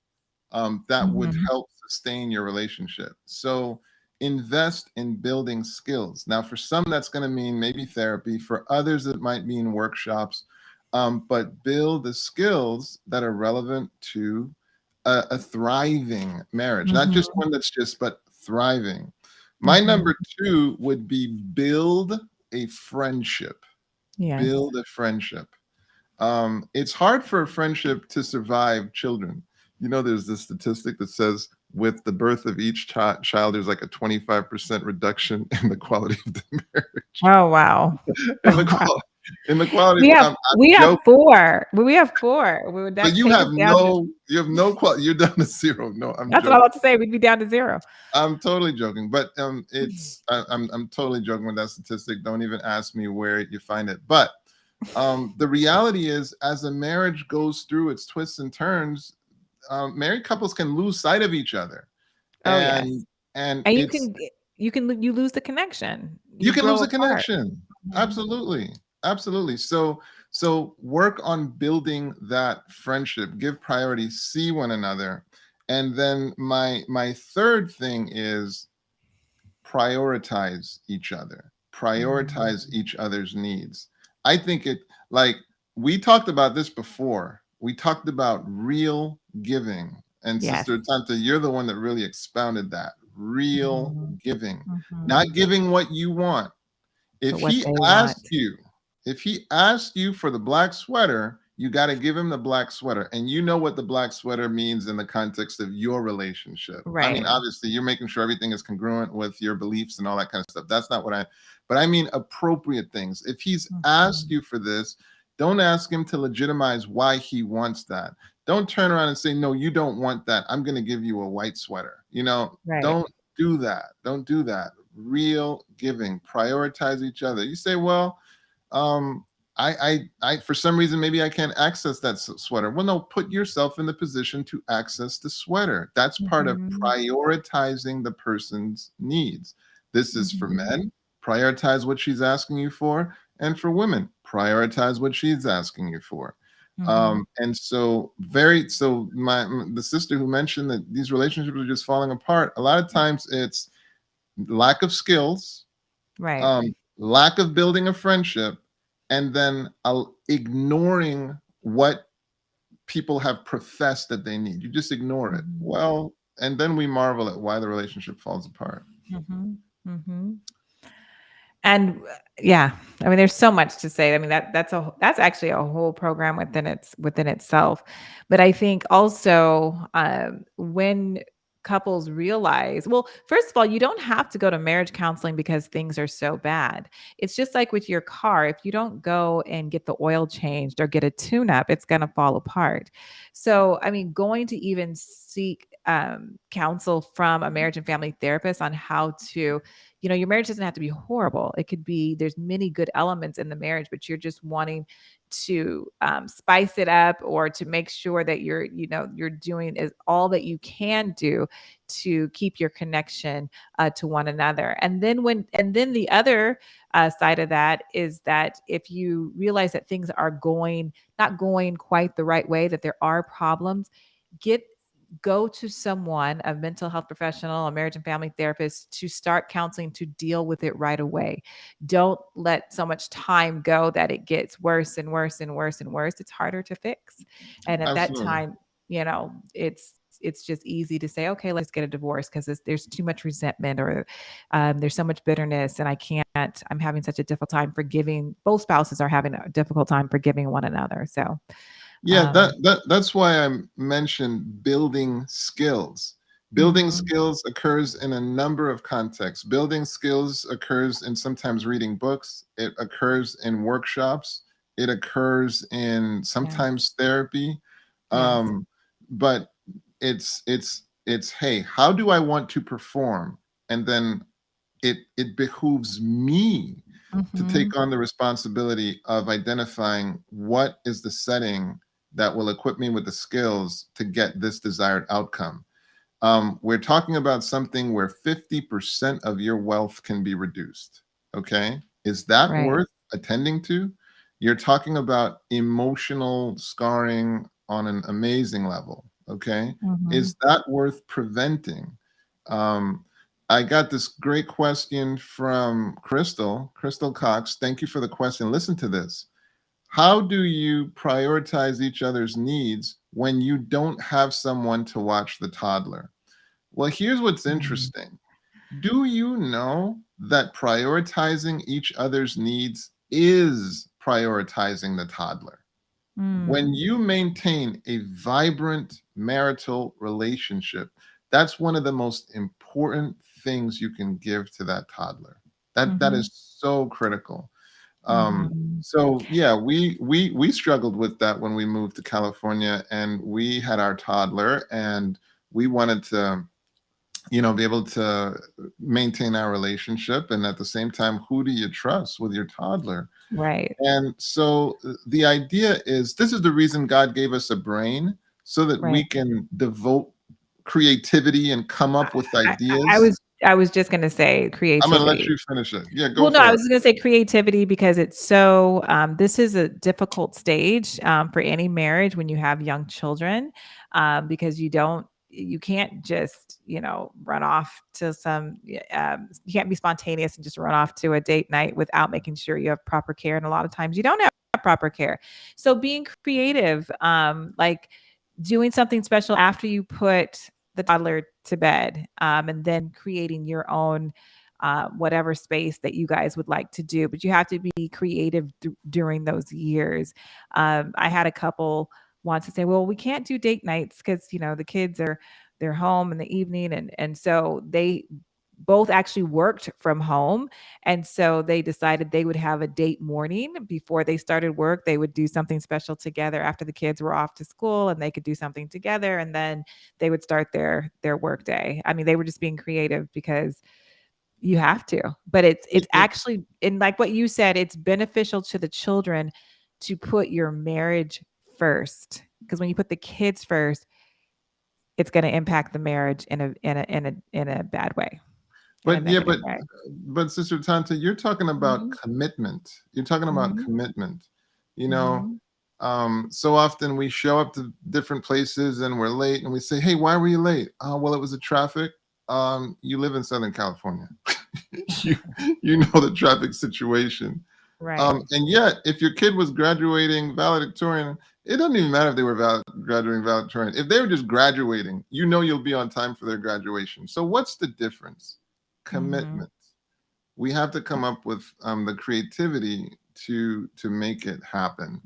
that would Mhm. help sustain your relationship. So invest in building skills. Now, for some, that's going to mean maybe therapy. For others, it might mean workshops. But build the skills that are relevant to a thriving marriage, not just Mhm. one that's just, but thriving. My Mhm. number two would be build a friendship. Yes. Build a friendship. It's hard for a friendship to survive children. You know, there's this statistic that says with the birth of each child, there's like a 25% reduction in the quality of the marriage. Oh, wow. In the quality, in the quality. We have I'm we have joking, 4. We have 4. We would but that take us down to you have no quality. You're down to zero. No, I'm that's what I'm joking. about to say, we'd be down to 0. I'm totally joking, but I'm totally joking with that statistic. Don't even ask me where you find it. But the reality is, as a marriage goes through its twists and turns, married couples can lose sight of each other, Oh, yes. and and And it's you lose the connection. you You can lose grow a apart. connection. Mhm. Absolutely, absolutely. So work on building that friendship. Give priority. See one another, and then my third thing is prioritize each other, prioritize Mhm. each other's needs. I think it, like, we talked about this before. We talked about real giving. And Yes. Sister Tanta, you're the one that really expounded that. Real Mhm. giving, not Mhm. giving what you want. But If what he they want. asked you, if he asked you for the black sweater, you got to give him the black sweater. And you know what the black sweater means in the context of your relationship. I mean, Right. obviously, you're making sure everything is congruent with your beliefs and all that kind of stuff. That's not what but I mean appropriate things. If he's asked Mhm. you for this, don't ask him to legitimize why he wants that. Don't turn around and say, no, you don't want that. I'm going to give you a white sweater. Right. Don't do that. Don't do that. Real giving. Prioritize each other. You say, well, um, for some reason, maybe I can't access that sweater. Well, no, put yourself in the position to access the sweater. That's part of Mhm. prioritizing the person's needs. This is for Mhm. men. Prioritize what she's asking you for, and for women, prioritize what she's asking you for. Mhm. And so the sister who mentioned that these relationships are just falling apart, a lot of times it's lack of skills, Right. lack of building a friendship, and then ignoring what people have professed that they need. You just ignore it. Mhm. Well, and then we marvel at why the relationship falls apart. Mhm. Mhm. And yeah, I mean, there's so much to say. I mean, that's actually a whole program within itself. But I think also when couples realize, well, first of all, you don't have to go to marriage counseling because things are so bad. It's just like with your car. If you don't go and get the oil changed or get a tune up, it's going to fall apart. So, I mean, going to even seek counsel from a marriage and family therapist on how to, your marriage doesn't have to be horrible. It could be, there's many good elements in the marriage, but you're just wanting to spice it up, or to make sure that you're doing is all that you can do to keep your connection to one another. And then the other side of that is that if you realize that things are not going quite the right way, that there are problems, get go to someone, a mental health professional, a marriage and family therapist, to start counseling to deal with it right away. Don't let so much time go that it gets worse and worse and worse and worse. It's harder to fix. And at that Absolutely. time, it's just easy to say, okay, let's get a divorce because there's too much resentment, or there's so much bitterness, and I'm having such a difficult time forgiving. Both spouses are having a difficult time forgiving one another. So, Yeah, um, that's why I mentioned building skills. Building mhm, skills occurs in a number of contexts. Building skills occurs in sometimes reading books. It occurs in workshops. It occurs in yeah, sometimes therapy. yes. Um, but it's hey, how do I want to perform? And then it behooves me to Mhm. take on the responsibility of identifying what is the setting that will equip me with the skills to get this desired outcome. We're talking about something where 50% of your wealth can be reduced. Okay. Is that Right. worth attending to? You're talking about emotional scarring on an amazing level. Okay. Mhm. Is that worth preventing? Um, I got this great question from Crystal Cox. Thank you for the question. Listen to this. How do you prioritize each other's needs when you don't have someone to watch the toddler? Well, here's what's Mm. interesting. Do you know that prioritizing each other's needs is prioritizing the toddler? When Mm. you maintain a vibrant marital relationship, that's one of the most important things you can give to that toddler. That Mhm. is so critical. Mhm. So yeah, we struggled with that when we moved to California, and we had our toddler, and we wanted to, be able to maintain our relationship, and at the same time, who do you trust with your toddler? Right. And so the idea is, this is the reason God gave us a brain, so that Right. we can devote creativity and come I up with I ideas. was just gonna say I'm gonna let creativity. you finish it. Yeah, go Well, no, I for was it. just gonna say creativity because it's so, this is a difficult stage, for any marriage when you have young children, because you can't just, run off to you can't be spontaneous and just run off to a date night without making sure you have proper care, and a lot of times you don't have proper care. So being creative, like doing something special after you put the toddler to bed, and then creating your own whatever space that you guys would like to do. But you have to be creative during those years. I had a couple want to say, well, we can't do date nights because the kids they're home in the evening, and so they both actually worked from home, and so they decided they would have a date morning before they started work. They would do something special together after the kids were off to school, and they could do something together, and then they would start their work day. I mean, they were just being creative because you have to, but it's It actually, and like what you said, it's beneficial to the children to put your marriage first, because when you put the kids first, it's going to impact the marriage in a bad way, in a But yeah, negative way. but Sister Tanta, you're talking about Mhm, commitment. You're talking about mhm, commitment. You know, mhm. so often we show up to different places and we're late, and we say, "Hey, why were you late?" "Oh, well, it was the traffic." You live in Southern California. you you know the traffic situation. Right. And yet, if your kid was graduating valedictorian, it doesn't even matter if they were graduating valedictorian. If they were just graduating, you'll be on time for their graduation. So what's the difference? Mhm. Commitment. We have to come up with the creativity to make it happen.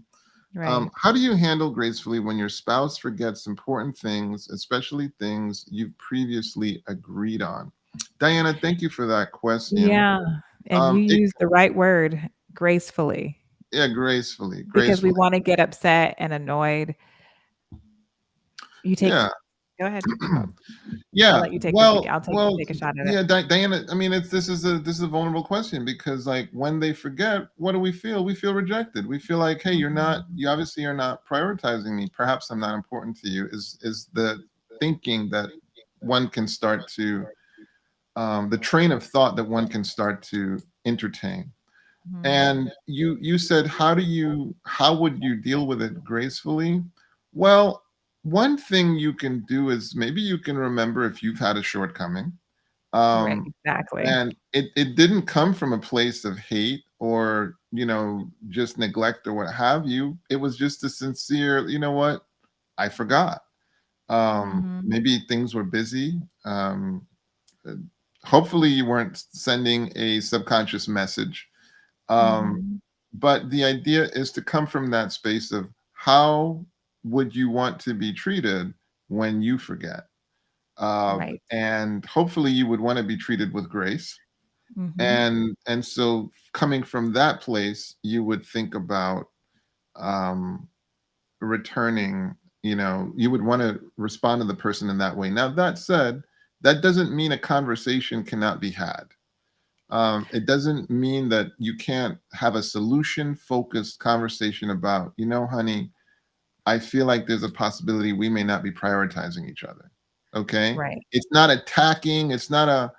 Right. How do you handle gracefully when your spouse forgets important things, especially things you've previously agreed on? Diana, thank you for that question. Yeah, and you It, use the right word, gracefully, yeah, gracefully, because we gracefully. wanna get upset and annoyed. You take Yeah. Go ahead. I'll Yeah. let you Well, take a shot at it. yeah, Diana, I mean, this is a vulnerable question, because like when they forget, what do we feel? We feel rejected. We feel like, hey, Mhm. you obviously are not prioritizing me. Perhaps I'm not important to you, is the thinking that one can start to the train of thought that one can start to entertain. Mhm. And you said, how would you deal with it gracefully? Well, one thing you can do is, maybe you can remember if you've had a shortcoming, Right, um, exactly. and it didn't come from a place of hate, or just neglect, or what have you. It was just a sincere, you know what, I forgot. Mhm. Maybe things were busy. Uh, Hopefully you weren't sending a subconscious message. um, Mhm. but the idea is to come from that space of, how would you want to be treated when you forget? Right. And hopefully you would want to be treated with grace. Mhm. And so, coming from that place, you would think about um, returning. You would want to respond to the person in that way. Now, that said, that doesn't mean a conversation cannot be had. It doesn't mean that you can't have a solution focused conversation about, honey, I feel like there's a possibility we may not be prioritizing each other. Okay. Right. It's not attacking. It's not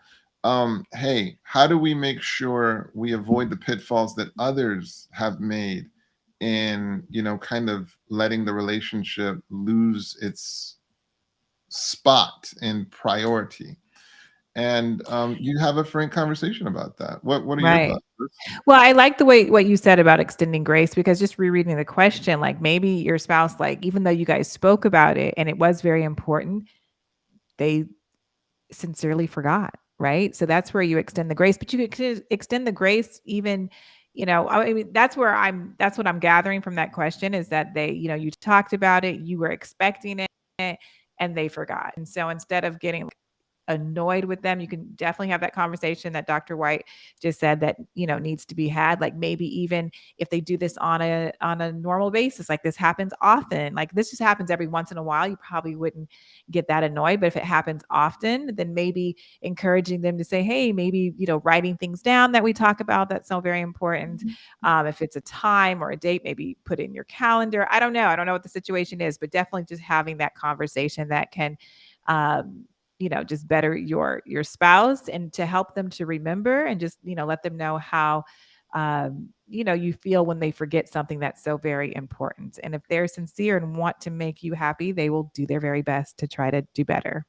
hey, how do we make sure we avoid the pitfalls that others have made in, kind of letting the relationship lose its spot in priority? And you have a frank conversation about that. What are your Right. thoughts? Well, I like the way what you said about extending grace, because just rereading the question, like maybe your spouse, like even though you guys spoke about it and it was very important, they sincerely forgot, right? So that's where you extend the grace, but you could extend the grace even, I mean, that's what I'm gathering from that question, is that you talked about it, you were expecting it, and they forgot. And so instead of getting annoyed with them, you can definitely have that conversation that Dr. White just said that, needs to be had. Like maybe even if they do this on a normal basis, like this happens often, like this just happens every once in a while, you probably wouldn't get that annoyed. But if it happens often, then maybe encouraging them to say, hey, maybe, writing things down that we talk about, that's so very important. If it's a time or a date, maybe put it in your calendar. I don't know what the situation is, but definitely just having that conversation that can um, just better your spouse, and to help them to remember, and just, let them know how, you feel when they forget something that's so very important. And if they're sincere and want to make you happy, they will do their very best to try to do better.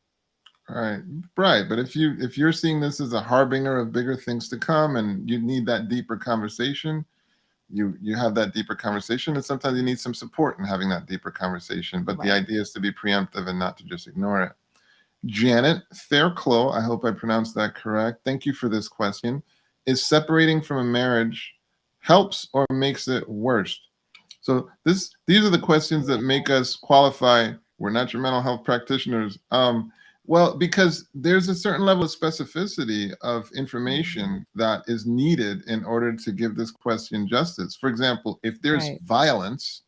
Right, right. But if you're seeing this as a harbinger of bigger things to come, and you need that deeper conversation, you have that deeper conversation, and sometimes you need some support in having that deeper conversation. But the Right. idea is to be preemptive and not to just ignore it. Janet Fairclough, I hope I pronounced that correct. Thank you for this question. Is separating from a marriage helps or makes it worse? So these are the questions that make us qualify. We're not your mental health practitioners. Well, because there's a certain level of specificity of Mhm. information that is needed in order to give this question justice. For example, if there's Right. violence,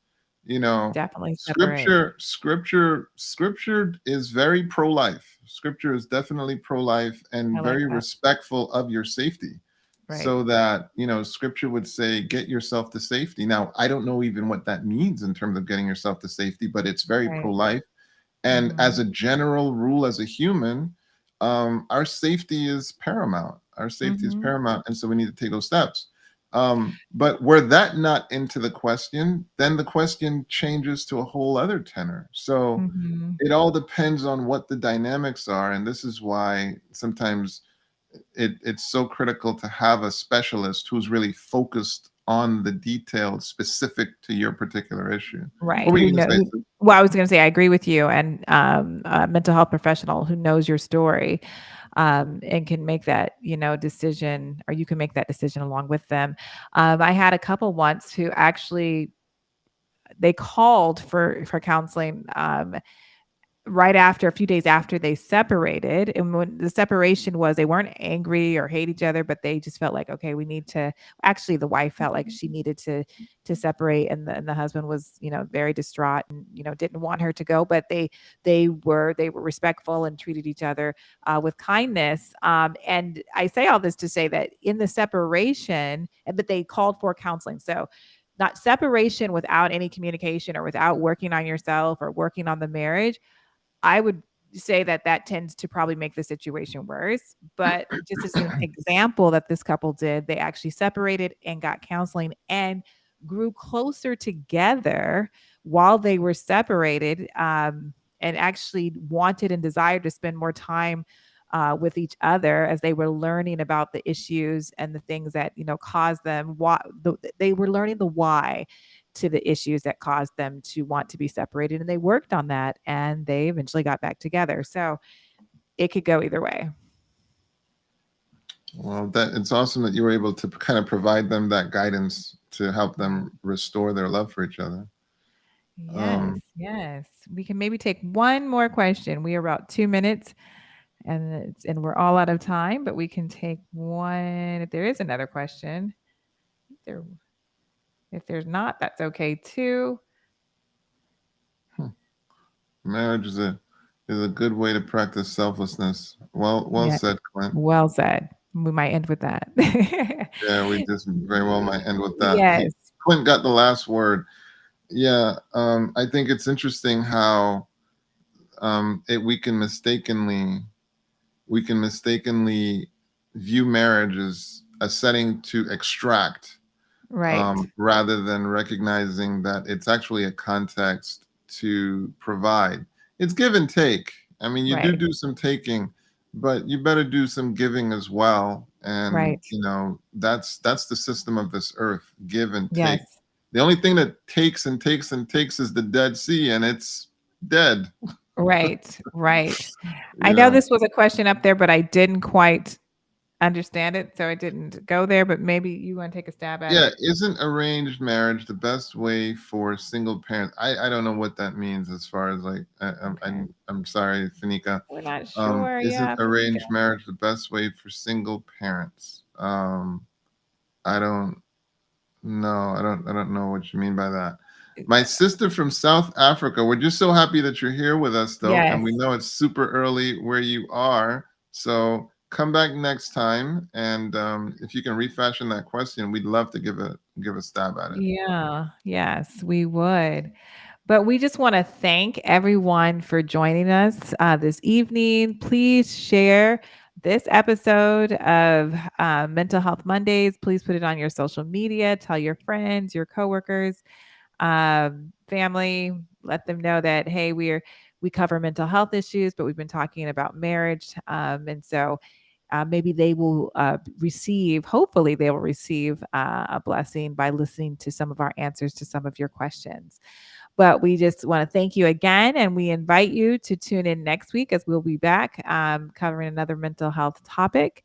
Definitely separate. scripture is very pro-life. Scripture is definitely pro-life I and like very that. respectful of your safety, Right. so that scripture would say get yourself to safety. Now I don't know even what that means in terms of getting yourself to safety, but it's very Right. pro-life. And as Mhm. a general rule, as a human, our safety is paramount. Our safety is Mhm. paramount, and so we need to take those steps. But were that not into the question, then the question changes to a whole other tenor. So Mhm. it all depends on what the dynamics are, and this is why sometimes it's so critical to have a specialist who's really focused on the details specific to your particular issue. What Right. were you Who going to know say, who Sue? Well, I was gonna say I agree with you, and, a mental health professional who knows your story, and can make that, decision, or you can make that decision along with them. I had a couple once who actually they called for counseling, right after, a few days after they separated. And when the separation was, they weren't angry or hate each other, but they just felt like, okay, we need to, actually the wife felt like she needed to separate, and the husband was, very distraught, and, didn't want her to go, but they were respectful and treated each other with kindness. And I say all this to say that in the separation, and that they called for counseling. So not separation without any communication, or without working on yourself or working on the marriage, I would say that that tends to probably make the situation worse. But just as an example that this couple did, they actually separated and got counseling and grew closer together while they were separated, and actually wanted and desired to spend more time with each other, as they were learning about the issues and the things that, caused them. They were learning the why to the issues that caused them to want to be separated, and they worked on that, and they eventually got back together. So it could go either way. Well, that it's awesome that you were able to kind of provide them that guidance to help Yeah. them restore their love for each other. Yes, Um, yes. We can maybe take one more question. We are about 2 minutes, and we're all out of time, but we can take one if there is another question. There, if there's not, that's okay too. hmm, marriage is a good way to practice selflessness. Well Yeah, said, Clint. well said. We might end with that. Yeah, we just very well might end with that. Yes. Clint got the last word. Yeah, I think it's interesting how it we can mistakenly view marriage as a setting to extract, Right. rather than recognizing that it's actually a context to provide. It's give and take. I mean, you Right. do some taking, but you better do some giving as well. And Right. that's the system of this earth: give and take. Yes. The only thing that takes and takes and takes is the Dead Sea, and it's dead. Right. Right. I know Yeah. this was a question up there, but I didn't quite understand it, so I didn't go there, but maybe you want to take a stab at Yeah, it. isn't arranged marriage the best way for single parents? I don't know what that means as far as like Okay. I'm sorry, Fanika. We're not sure. Isn't Yeah, Fanika. arranged marriage the best way for single parents? I don't know. I don't know what you mean by that. My sister from South Africa. We're just so happy that you're here with us, though, and Yes. we know it's super early where you are. So come back next time, and if you can refashion that question, we'd love to give a stab at it. Yeah. Yes, we would. But we just want to thank everyone for joining us this evening. Please share this episode of Mental Health Mondays. Please put it on your social media. Tell your friends, your coworkers, family. Let them know that hey, we cover mental health issues, but we've been talking about marriage, and so maybe they will receive. Hopefully, they will receive a blessing by listening to some of our answers to some of your questions. But we just want to thank you again, and we invite you to tune in next week as we'll be back covering another mental health topic.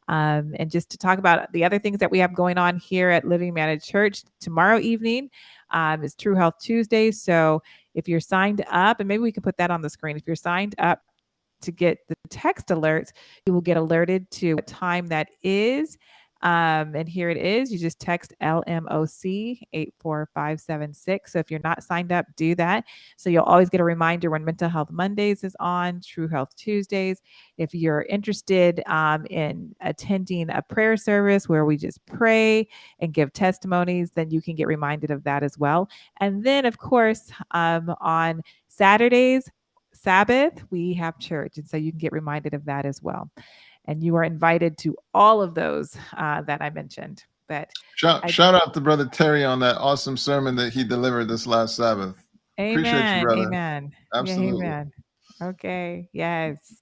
And just to talk about the other things that we have going on here at Living Managed Church tomorrow evening is True Health Tuesday. So if you're signed up, and maybe we can put that on the screen, if you're signed up to get the text alerts, you will get alerted to what time that is. And here it is. You just text LMOC 84576. So if you're not signed up, do that. So you'll always get a reminder when Mental Health Mondays is on, True Health Tuesdays. If you're interested in attending a prayer service where we just pray and give testimonies, then you can get reminded of that as well. And then, of course, on Saturdays, Sabbath, we have church. And so you can get reminded of that as well. And you are invited to all of those that I mentioned. But Shout out to Brother Terry on that awesome sermon that he delivered this last Sabbath. Appreciate you, amen. brother. Amen. Yeah, Absolutely. amen. Okay. Yes.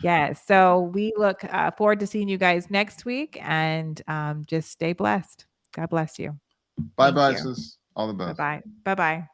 Yes. So we look forward to seeing you guys next week and just stay blessed. God bless you. Bye Thank bye, you. sis. All the Bye best. bye. Bye bye.